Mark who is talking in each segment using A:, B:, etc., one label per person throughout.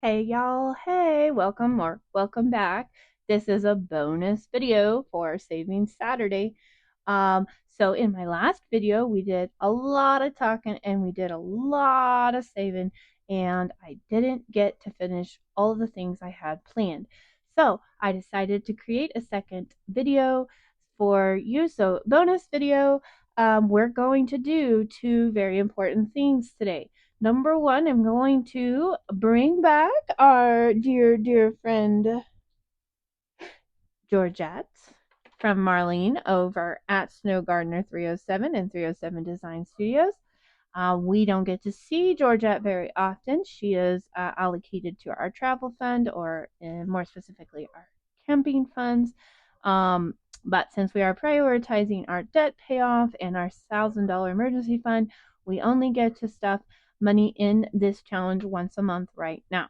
A: Hey y'all, hey, welcome back. This is a bonus video for Saving Saturday. So in my last video, we did a lot of talking and we did a lot of saving, and I didn't get to finish all of the things I had planned. So I decided to create a second video for you. So bonus video, we're going to do two very important things today. Number one, I'm going to bring back our dear friend Georgette from Marlene over at Snow Gardener 307 and 307 Design Studios. We don't get to see Georgette very often. She is allocated to our travel fund, or more specifically, our camping funds. But since we are prioritizing our debt payoff and our $1,000 emergency fund, we only get to stuff money in this challenge once a month right now.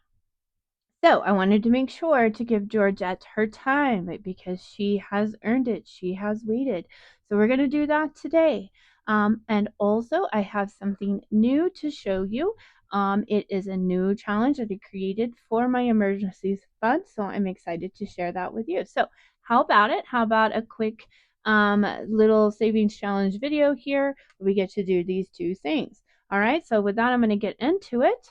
A: So I wanted to make sure to give Georgette her time because she has earned it. She has waited. So we're going to do that today. And also, I have something new to show you. It is a new challenge that I created for my emergencies fund. So I'm excited to share that with you. So how about it? How about a quick little savings challenge video here? We get to do these two things. All right. So with that, I'm going to get into it.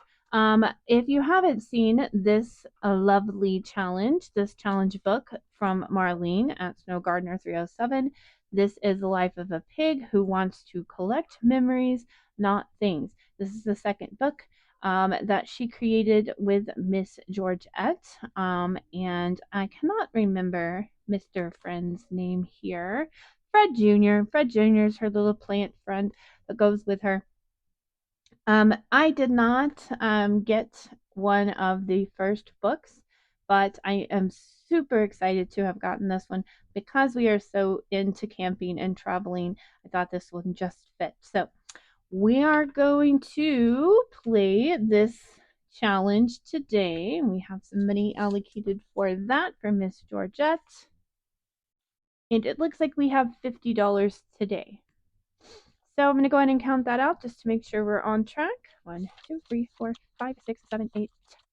A: If you haven't seen this lovely challenge, this challenge book from Marlene at Snow Gardener 307, this is the life of a pig who wants to collect memories, not things. This is the second book that she created with Miss Georgette. And I cannot remember Mr. Friend's name here. Fred Jr. Fred Jr. is her little plant friend that goes with her. I did not get one of the first books, but I am super excited to have gotten this one because we are so into camping and traveling. I thought this one just fit. So we are going to play this challenge today. We have some money allocated for that for Miss Georgette. And it looks like we have $50 today. So I'm going to go ahead and count that out just to make sure we're on track. 1, 2, 3, 4, 5, 6, 7, 8,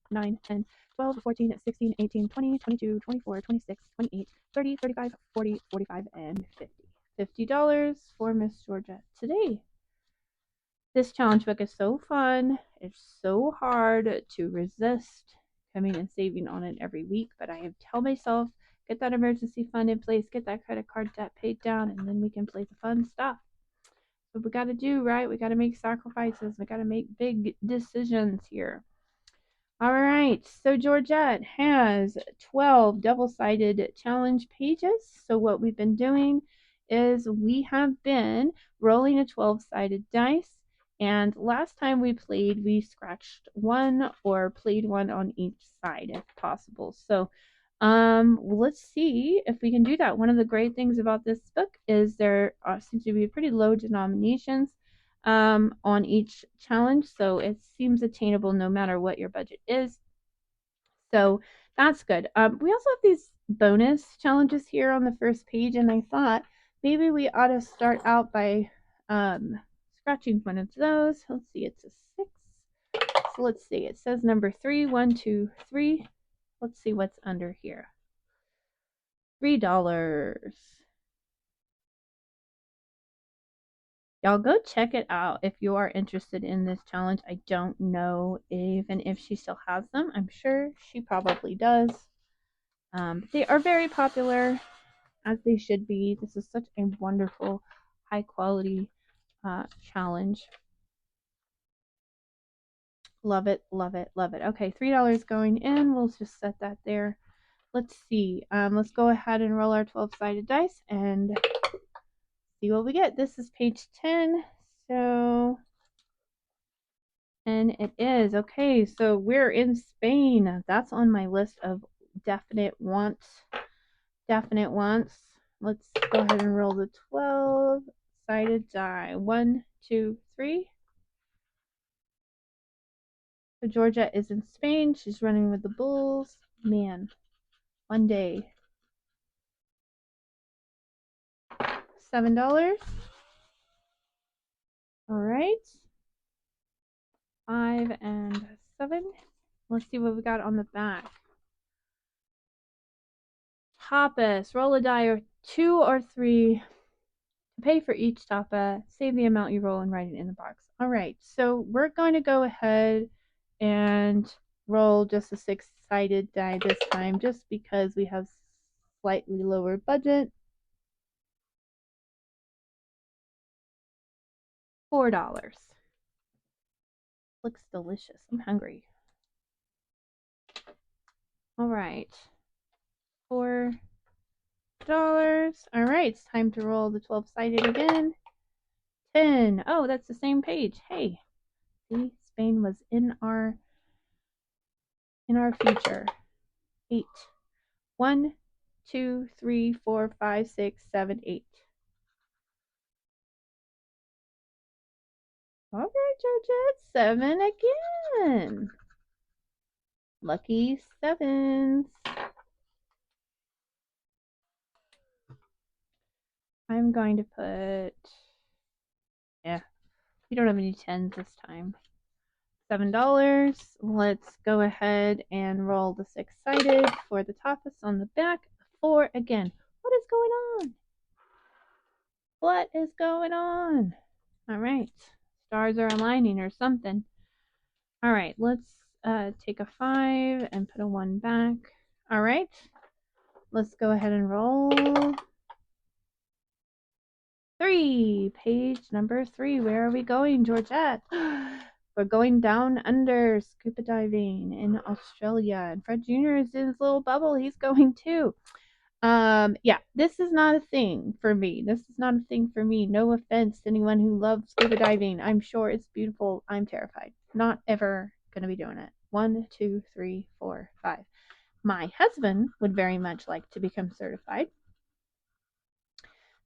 A: 9, 10, 12, 14, 16, 18, 20, 22, 24, 26, 28, 30, 35, 40, 45, and 50. $50 for Miss Georgette today. This challenge book is so fun. It's so hard to resist coming and saving on it every week, but I tell myself, get that emergency fund in place, get that credit card debt paid down, and then we can play the fun stuff. What we got to do, right? We got to make sacrifices. We got to make big decisions here. All right. So Georgette has 12 double-sided challenge pages. So what we've been doing is we have been rolling a 12-sided dice. And last time we played, we scratched one or played one on each side if possible. So let's see if we can do that. One of the great things about this book is there seems to be pretty low denominations on each challenge, so it seems attainable no matter what your budget is. So that's good. We also have these bonus challenges here on the first page, and I thought maybe we ought to start out by scratching one of those. Let's see, it's a 6. So let's see, it says number 3, 1, 2, 3. Let's see what's under here. $3. Y'all go check it out if you are interested in this challenge. I don't know even if she still has them. I'm sure she probably does. They are very popular, as they should be. This is such a wonderful, high quality challenge. Love it, love it, love it. Okay, $3 going in. We'll just set that there. Let's see. Let's go ahead and roll our 12-sided dice and see what we get. This is page 10. So, and it is. Okay, so we're in Spain. That's on my list of definite wants. Definite wants. Let's go ahead and roll the 12-sided die. 1, 2, 3. So Georgia is in Spain. She's running with the Bulls. Man, one day. $7. All right. 5 and 7. Let's see what we got on the back. Tapas. Roll a die or 2 or 3 to pay for each tapa. Save the amount you roll and write it in the box. All right, so we're going to go ahead and roll just a 6-sided die this time, just because we have slightly lower budget. $4. Looks delicious. I'm hungry. All right. $4. All right, it's time to roll the 12-sided again. 10. Oh, that's the same page. Hey, see, Spain was in our future. 8. 1, 2, 3, 4, 5, 6, 7, 8. All right, Georgette, 7 again. Lucky 7s. I'm going to put, yeah, we don't have any 10s this time. $7. Let's go ahead and roll the 6-sided for the tapas on the back. 4 again. What is going on? What is going on? All right. Stars are aligning or something. All right. Let's take a 5 and put a 1 back. All right. Let's go ahead and roll. 3. Page number 3. Where are we going, Georgette? We're going down under scuba diving in Australia. And Fred Jr. is in his little bubble. He's going too. Yeah, this is not a thing for me. This is not a thing for me. No offense to anyone who loves scuba diving. I'm sure it's beautiful. I'm terrified. Not ever gonna be doing it. 1, 2, 3, 4, 5. My husband would very much like to become certified.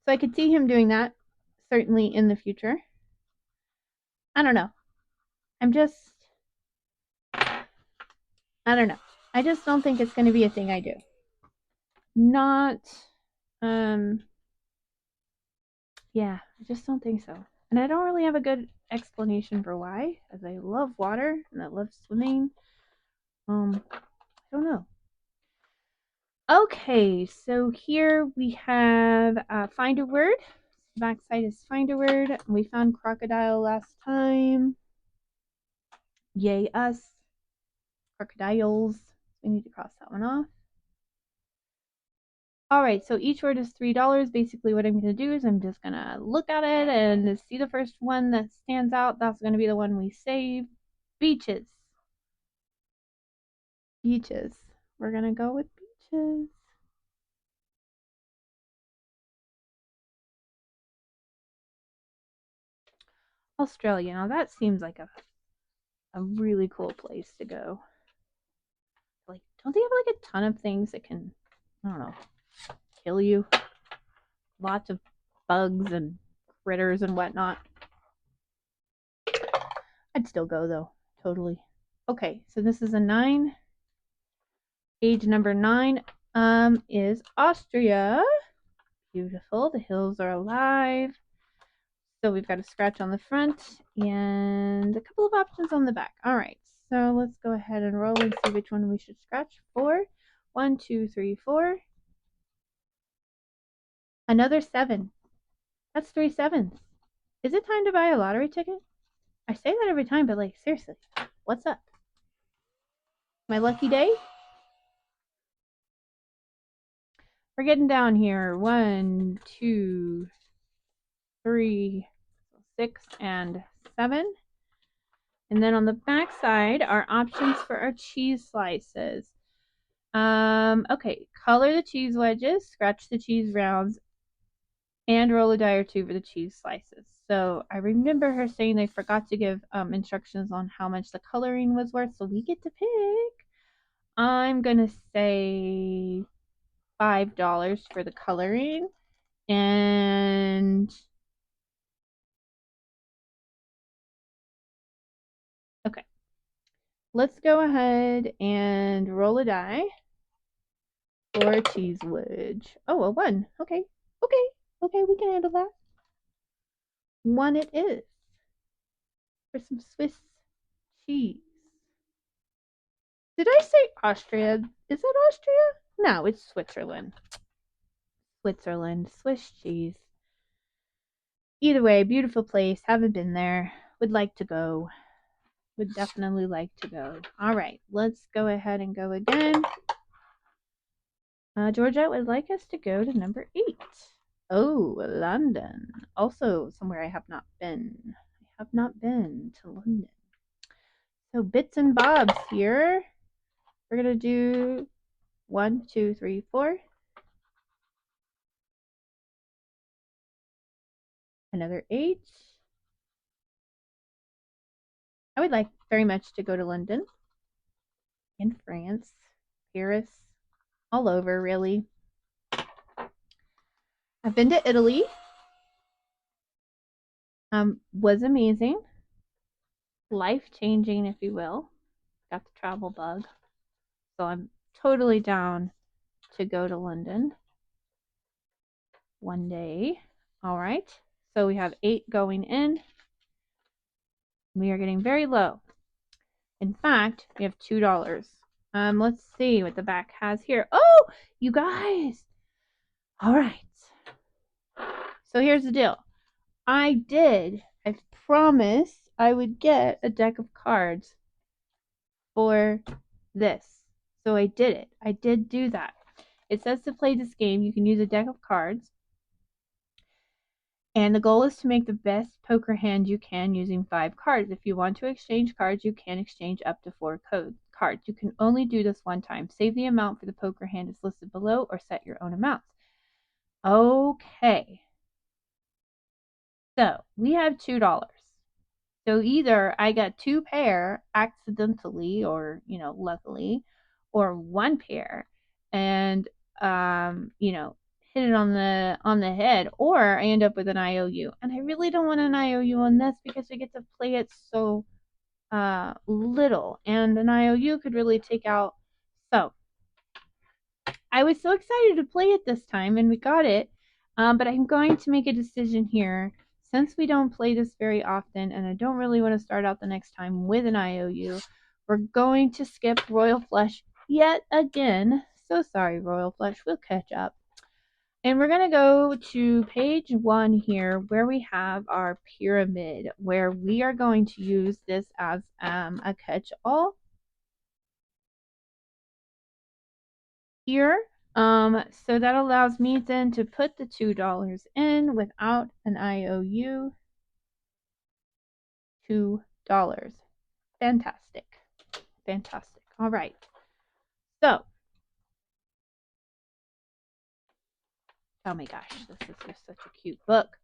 A: So I could see him doing that, certainly in the future. I don't know. I don't know. I just don't think it's going to be a thing I do. Not, yeah, I just don't think so. And I don't really have a good explanation for why, as I love water and I love swimming. I don't know. Okay, so here we have find a word. The back side is find a word. We found crocodile last time. Yay us. Crocodiles. We need to cross that one off. All right, so each word is $3. Basically, what I'm going to do is I'm just going to look at it and see the first one that stands out. That's going to be the one we save. Beaches. Beaches. We're going to go with beaches. Australia. Now, that seems like a really cool place to go. Like, don't they have like a ton of things that can, I don't know, kill you? Lots of bugs and critters and whatnot. I'd still go though, totally. Okay, so this is a 9. Page number 9 is Austria. Beautiful. The hills are alive. So we've got a scratch on the front and a couple of options on the back. All right, so let's go ahead and roll and see which one we should scratch for. 1, 2, 3, 4. Another 7. That's 3 7s. Is it time to buy a lottery ticket? I say that every time, but like, seriously, what's up? My lucky day? We're getting down here. 1, 2, 3, 6, and 7. And then on the back side are options for our cheese slices. Okay, color the cheese wedges, scratch the cheese rounds, and roll a die or 2 for the cheese slices. So I remember her saying they forgot to give instructions on how much the coloring was worth, so we get to pick. I'm gonna say $5 for the coloring, and okay, let's go ahead and roll a die for a cheese wedge. Oh, a 1. Okay, we can handle that. 1 it is for some Swiss cheese. Did I say Austria? Is it Austria? No, it's Switzerland. Switzerland. Swiss cheese. Either way, beautiful place. Haven't been there. Would like to go. Would definitely like to go. All right, let's go ahead and go again. Georgette would like us to go to number 8. Oh, London. Also somewhere I have not been. I have not been to London. So bits and bobs here. We're going to do 1, 2, 3, 4. Another 8. I would like very much to go to London. In France. Paris. All over, really. I've been to Italy. Was amazing. Life-changing, if you will. Got the travel bug. So I'm totally down to go to London one day. All right. So we have 8 going in. We are getting very low. In fact, we have $2. Let's see what the back has here. Oh, you guys. All right. So here's the deal. I promised I would get a deck of cards for this. So I did it. I did do that. It says to play this game, you can use a deck of cards. And the goal is to make the best poker hand you can using 5 cards. If you want to exchange cards, you can exchange up to 4 cards. You can only do this one time. Save the amount for the poker hand is listed below or set your own amounts. Okay. So we have $2. So either I got 2 pair accidentally or, luckily, or 1 pair and, hit it on the head, or I end up with an IOU. And I really don't want an IOU on this because we get to play it so little, and an IOU could really take out. So I was so excited to play it this time, and we got it. But I'm going to make a decision here. Since we don't play this very often, and I don't really want to start out the next time with an IOU, we're going to skip Royal Flush yet again. So sorry, Royal Flush. We'll catch up. And we're going to go to page 1 here where we have our pyramid, where we are going to use this as a catch-all here. So that allows me then to put the $2 in without an IOU. $2. Fantastic. Fantastic. All right. So, oh my gosh, this is just such a cute book.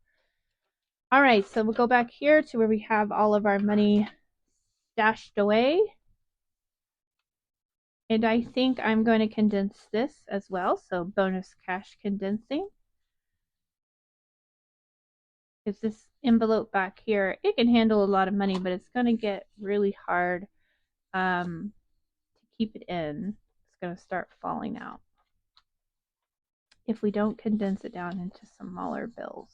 A: All right, so we'll go back here to where we have all of our money stashed away. And I think I'm going to condense this as well. So bonus cash condensing. Because this envelope back here, it can handle a lot of money, but it's going to get really hard to keep it in. It's going to start falling out if we don't condense it down into smaller bills.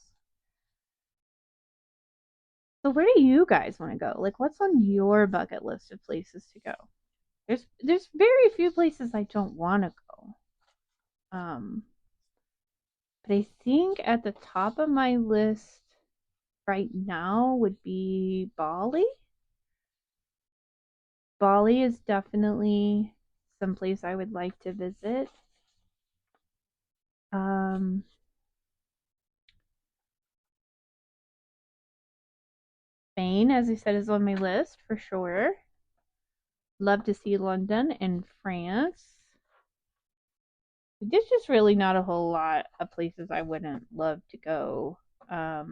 A: So where do you guys want to go? Like, what's on your bucket list of places to go? There's very few places I don't want to go. But I think at the top of my list right now would be Bali. Bali is definitely someplace I would like to visit. Spain, as I said, is on my list for sure. Love to see London and France. There's just really not a whole lot of places I wouldn't love to go. But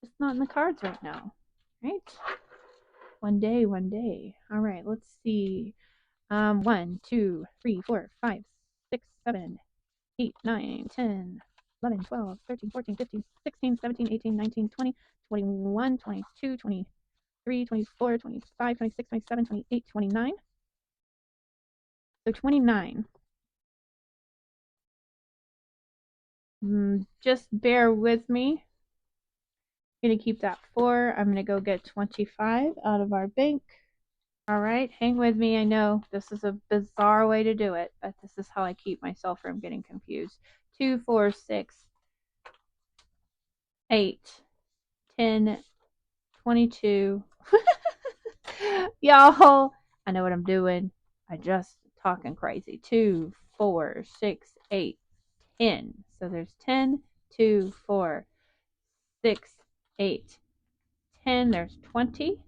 A: just not in the cards right now, right? One day, one day. All right, let's see. 1, 2, 3, 4, 5, 6, 7, 8, 9, 10, 11, 12, 13, 14, 15, 16, 17, 18, 19, 20, 21, 22, 23, 24, 25, 26, 27, 28, 29. So 29. Just bear with me. I'm going to keep that 4. I'm going to go get 25 out of our bank. All right, hang with me. I know this is a bizarre way to do it, but this is how I keep myself from getting confused. 2, 4, 6, 8, 10, 22. Y'all, I know what I'm doing. I just talking crazy. 2, 4, 6, 8, 10. So there's 10, 2, 4, 6, 8, 10. There's 20.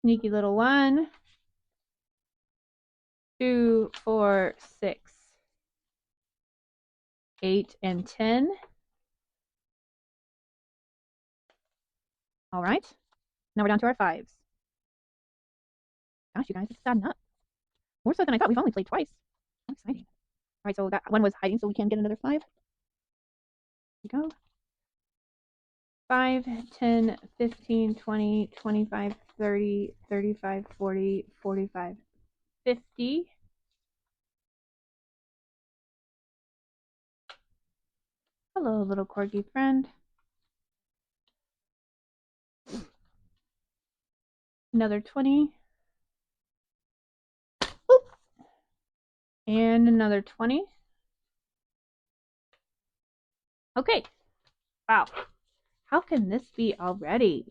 A: Sneaky little 1, 2, 4, 6, 8, and 10. All right. Now we're down to our 5s. Gosh, you guys, it's adding up. More so than I thought. We've only played twice. How exciting. All right, so that one was hiding, so we can get another 5. Here we go. 5, 10, 15, 20, 25, 30, 35, 40, 45, 50. Hello, little corgi friend. Another 20. Oop. And another 20. Okay. Wow. How can this be already?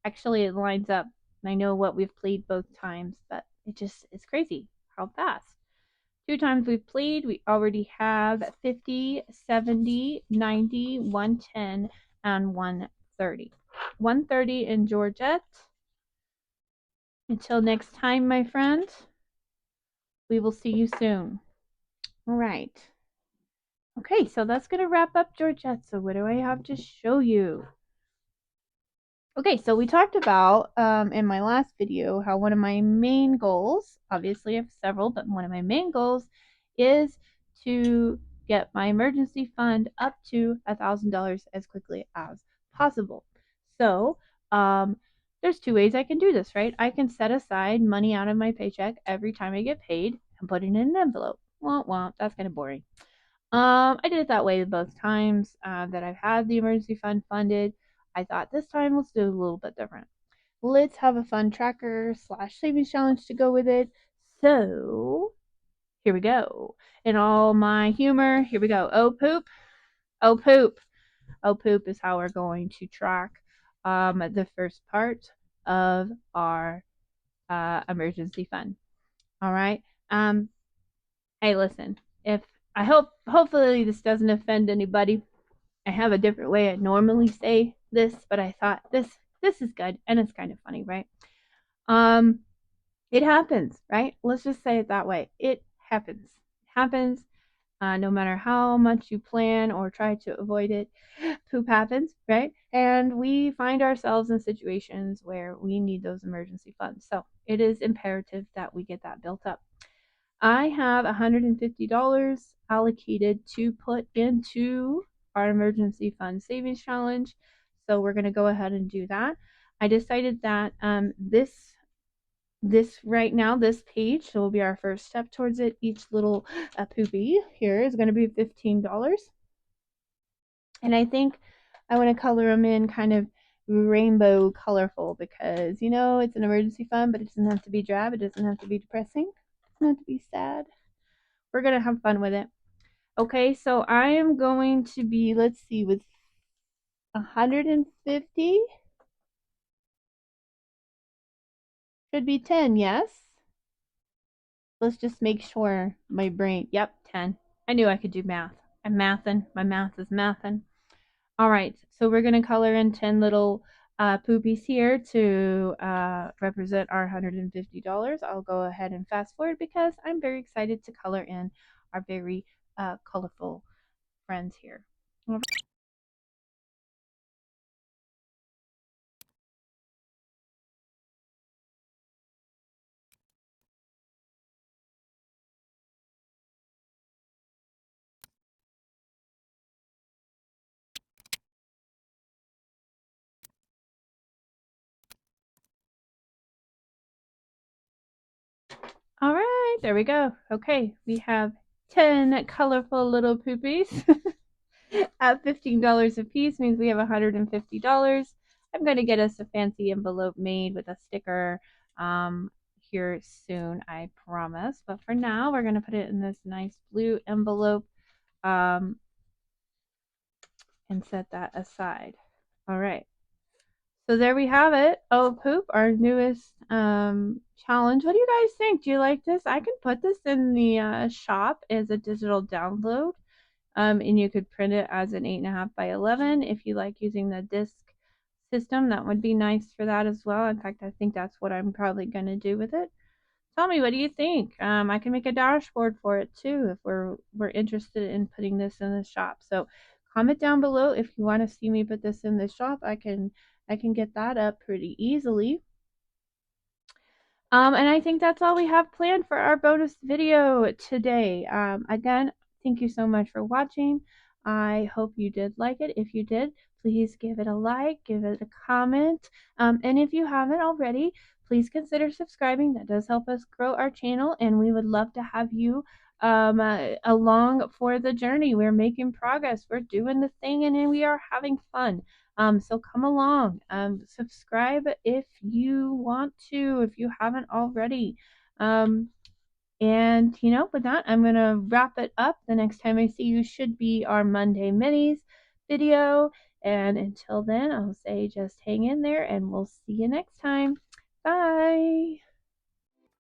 A: Actually, it lines up. I know what we've played both times, but it's crazy how fast. 2 times we've played, we already have 50, 70, 90, 110, and 130. 130 in Georgette. Until next time, my friend, we will see you soon. All right. Okay, so that's going to wrap up Georgette. So what do I have to show you? Okay, so we talked about in my last video how one of my main goals, obviously I have several, but one of my main goals is to get my emergency fund up to $1,000 as quickly as possible. So there's 2 ways I can do this, right? I can set aside money out of my paycheck every time I get paid and put it in an envelope. Well, that's kind of boring. I did it that way both times that I've had the emergency fund funded. I thought this time let's do it a little bit different. Let's have a fun tracker / savings challenge to go with it. So here we go. In all my humor, here we go. Oh poop, oh poop, oh poop is how we're going to track the first part of our emergency fund. All right. Hey, listen. If I hopefully this doesn't offend anybody. I have a different way I normally say this, but I thought this is good and it's kind of funny, right? Um, it happens, right? Let's just say it that way. It happens. It happens. No matter how much you plan or try to avoid it, poop happens, right? And we find ourselves in situations where we need those emergency funds. So it is imperative that we get that built up. I have $150 allocated to put into our emergency fund savings challenge. So we're going to go ahead and do that. I decided that this right now, this page, so will be our first step towards it. Each little poopy here is going to be $15. And I think I want to color them in kind of rainbow colorful because, it's an emergency fund, but it doesn't have to be drab. It doesn't have to be depressing. It doesn't have to be sad. We're going to have fun with it. Okay, so I am going to be, let's see, with 150. Should be 10, yes? Let's just make sure my brain, yep, 10. I knew I could do math. I'm mathing. My math is mathing. All right, so we're going to color in 10 little poopies here to represent our $150. I'll go ahead and fast forward because I'm very excited to color in our very colorful friends here. All right, there we go. Okay, we have 10 colorful little poopies. at $15 a piece means we have $150. I'm going to get us a fancy envelope made with a sticker here soon, I promise. But for now, we're going to put it in this nice blue envelope and set that aside. All right. So there we have it. Oh Poop, our newest challenge. What do you guys think? Do you like this? I can put this in the shop as a digital download. And you could print it as an 8.5 by 11 if you like using the disc system. That would be nice for that as well. In fact, I think that's what I'm probably going to do with it. Tell me, what do you think? I can make a dashboard for it too if we're interested in putting this in the shop. So comment down below if you want to see me put this in the shop. I can get that up pretty easily. And I think that's all we have planned for our bonus video today. Again, thank you so much for watching. I hope you did like it. If you did, please give it a like, give it a comment. And if you haven't already, please consider subscribing. That does help us grow our channel, and we would love to have you along for the journey. We're making progress. We're doing the thing, and we are having fun. So come along, subscribe if you want to, if you haven't already. And with that, I'm gonna wrap it up. The next time I see you should be our Monday Minis video. And until then, I'll say just hang in there, and we'll see you next time. Bye.